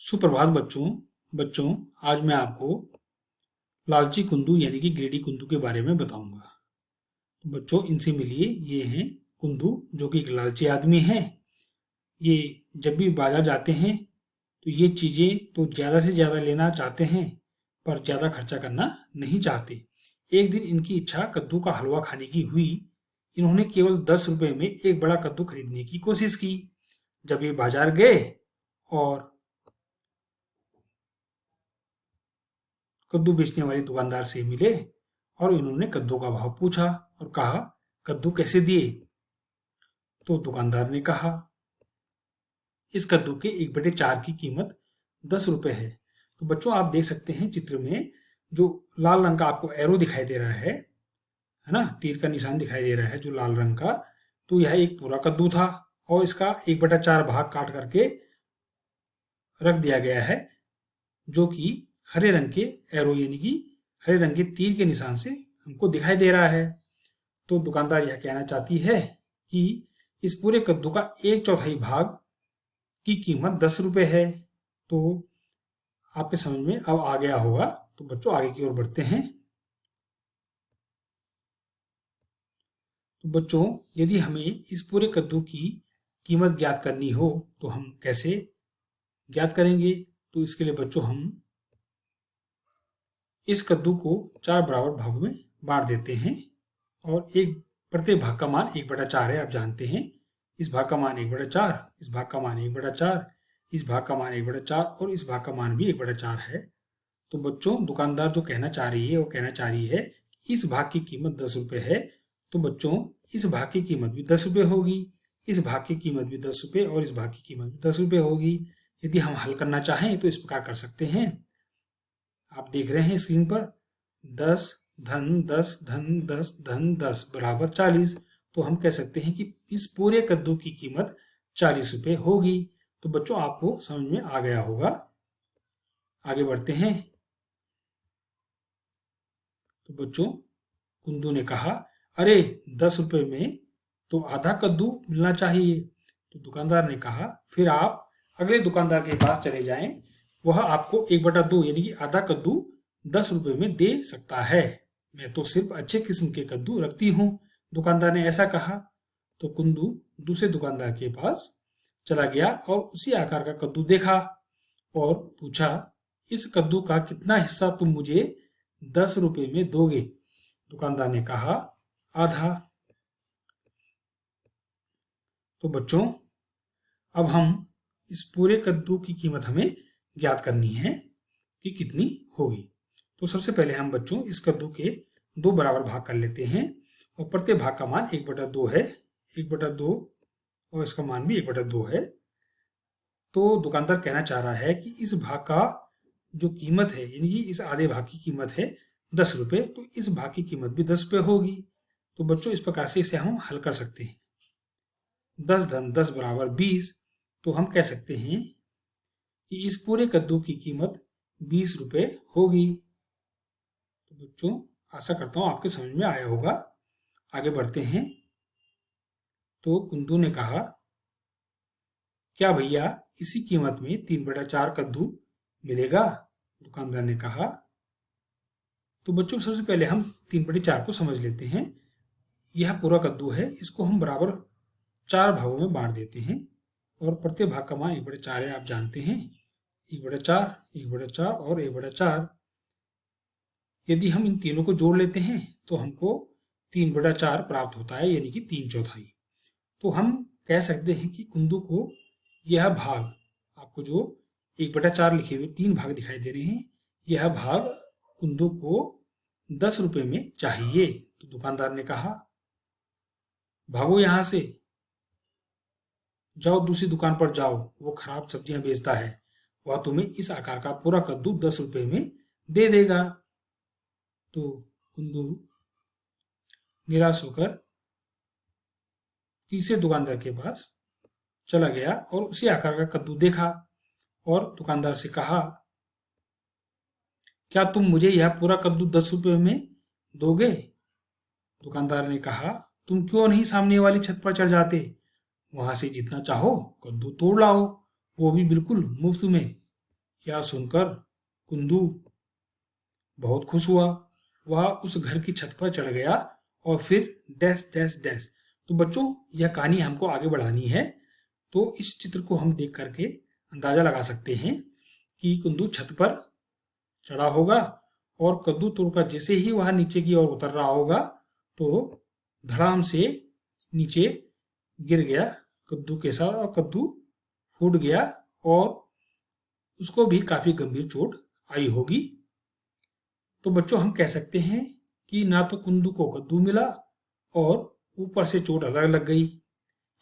सुप्रभात बच्चों। आज मैं आपको लालची कुंदू यानी कि ग्रेडी कुंदू के बारे में बताऊंगा। तो बच्चों, इनसे मिलिए। ये हैं कुंदू, जो कि एक लालची आदमी है। ये जब भी बाजार जाते हैं तो ये चीज़ें तो ज़्यादा से ज़्यादा लेना चाहते हैं, पर ज़्यादा खर्चा करना नहीं चाहते। एक दिन इनकी इच्छा कद्दू का हलवा खाने की हुई। इन्होंने केवल 10 रुपए में एक बड़ा कद्दू खरीदने की कोशिश की। जब ये बाजार गए और कद्दू बेचने वाले दुकानदार से मिले और इन्होंने कद्दू का भाव पूछा और कहा, कद्दू कैसे दिए? तो दुकानदार ने कहा, इस कद्दू के 1/4 की कीमत 10 रुपए है। तो बच्चों, आप देख सकते हैं चित्र में जो लाल रंग का आपको एरो दिखाई दे रहा है ना, तीर का निशान दिखाई दे रहा है जो लाल रंग का। तो यह एक पूरा कद्दू था और इसका 1/4 भाग काट करके रख दिया गया है, जो कि हरे रंग के एरो यानी कि हरे रंग के तीर के निशान से हमको दिखाई दे रहा है। तो दुकानदार यह कहना चाहती है कि इस पूरे कद्दू का 1/4 भाग की कीमत 10 रुपए है। तो आपके समझ में अब आ गया होगा। तो बच्चों, आगे की ओर बढ़ते हैं। तो बच्चों, यदि हमें इस पूरे कद्दू की कीमत ज्ञात करनी हो तो हम कैसे ज्ञात करेंगे? तो इसके लिए बच्चों, हम इस कद्दू को 4 बराबर भागों में बांट देते हैं और एक प्रत्येक भाग का मान 1/4 है। आप जानते हैं, इस भाग का मान 1/4, इस भाग का मान 1/4, इस भाग का मान 1/4 और इस भाग का मान भी 1/4 है। तो बच्चों, दुकानदार जो कहना चाह रही है वो कहना चाह रही है इस भाग की कीमत 10 रुपए है। तो बच्चों, इस भाग की कीमत भी 10 रुपए होगी, इस भाग की कीमत भी 10 रुपए और इस भाग की कीमत भी 10 रुपए होगी। यदि हम हल करना चाहें तो इस प्रकार कर सकते हैं। आप देख रहे हैं स्क्रीन पर 10 धन 10 धन 10 धन 10 बराबर 40। तो हम कह सकते हैं कि इस पूरे कद्दू की कीमत 40 रुपए होगी। तो बच्चों, आपको समझ में आ गया होगा। आगे बढ़ते हैं। तो बच्चों, कुंदू ने कहा, अरे 10 रुपए में तो आधा कद्दू मिलना चाहिए। तो दुकानदार ने कहा, फिर आप अगले दुकानदार के पास चले जाएं, वह आपको 1/2 यानी कि आधा कद्दू 10 रुपए में दे सकता है। मैं तो सिर्फ अच्छे किस्म के कद्दू रखती हूँ। दुकानदार ने ऐसा कहा। तो कुंदू दूसरे दुकानदार के पास चला गया और उसी आकार का कद्दू देखा और पूछा, इस कद्दू का कितना हिस्सा तुम मुझे 10 रुपए में दोगे? दुकानदार ने कहा, आधा। तो बच्चों, अब हम इस पूरे कद्दू की कीमत हमें ज्ञात करनी है कि कितनी होगी। तो सबसे पहले हम बच्चों इस कद्दू के 2 बराबर भाग कर लेते हैं और प्रत्येक भाग का मान 1/2 है। 1/2 और इसका मान भी 1/2 है। तो दुकानदार कहना चाह रहा है कि इस भाग का जो कीमत है यानी कि इस आधे भाग की कीमत है 10 रुपए, तो इस भाग की कीमत भी 10 रुपए होगी। तो बच्चों, इस प्रकार से इसे हम हल कर सकते हैं। 10 धन 10 बराबर 20। तो हम कह सकते हैं कि इस पूरे कद्दू की कीमत 20 रुपए होगी। तो बच्चों, आशा करता हूँ आपके समझ में आया होगा। आगे बढ़ते हैं। तो कुंदू ने कहा, क्या भैया इसी कीमत में 3/4 कद्दू मिलेगा? दुकानदार ने कहा। तो बच्चों, सबसे पहले हम 3/4 को समझ लेते हैं। यह पूरा कद्दू है, इसको हम बराबर 4 भागों में बांट देते हैं और प्रत्येक भाग का मान 1/4 है। आप जानते हैं, 1/4, 1/4 और 1/4। यदि हम इन तीनों को जोड़ लेते हैं तो हमको 3/4 प्राप्त होता है, यानी कि 3/4। तो हम कह सकते हैं कि कुंदू को यह भाग, आपको जो 1/4 लिखे हुए 3 भाग दिखाई दे रहे हैं, यह भाग कुंदू को 10 रुपए में चाहिए। तो दुकानदार ने कहा, भागो यहां से, जाओ दूसरी दुकान पर जाओ, वो खराब सब्जियां बेचता है, वह तुम्हें इस आकार का पूरा कद्दू 10 रुपए में दे देगा। तो कुंदू निराश होकर तीसरे दुकानदार के पास चला गया और उसी आकार का कद्दू देखा और दुकानदार से कहा, क्या तुम मुझे यह पूरा कद्दू 10 रुपए में दोगे? दुकानदार ने कहा, तुम क्यों नहीं सामने वाली छत पर चढ़ जाते, वहां से जितना चाहो कद्दू तोड़ लाओ, वो भी बिल्कुल मुफ्त में। यह सुनकर कुंदू बहुत खुश हुआ। वह उस घर की छत पर चढ़ गया और फिर डैश डैश डैश। तो बच्चों, यह कहानी हमको आगे बढ़ानी है, तो इस चित्र को हम देख करके अंदाजा लगा सकते हैं कि कुंदू छत पर चढ़ा होगा और कद्दू तोड़कर जैसे ही वह नीचे की ओर उतर रहा होगा तो धड़ाम से नीचे गिर गया कद्दू के साथ, और कद्दू फूट गया और उसको भी काफी गंभीर चोट आई होगी। तो बच्चों, हम कह सकते हैं कि ना तो कुंदू को कद्दू मिला और ऊपर से चोट अलग लग गई,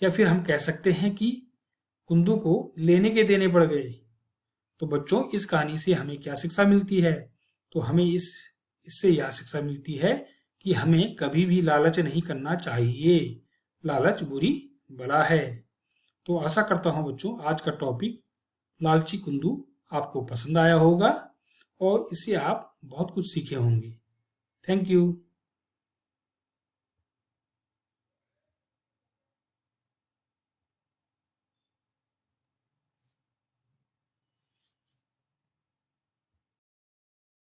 या फिर हम कह सकते हैं कि कुंदू को लेने के देने पड़ गए। तो बच्चों, इस कहानी से हमें क्या शिक्षा मिलती है? तो हमें इससे यह शिक्षा मिलती है कि हमें कभी भी लालच नहीं करना चाहिए। लालच बुरी बला है। तो आशा करता हूं बच्चों, आज का टॉपिक लालची कुंदू आपको पसंद आया होगा और इससे आप बहुत कुछ सीखे होंगे। Thank you.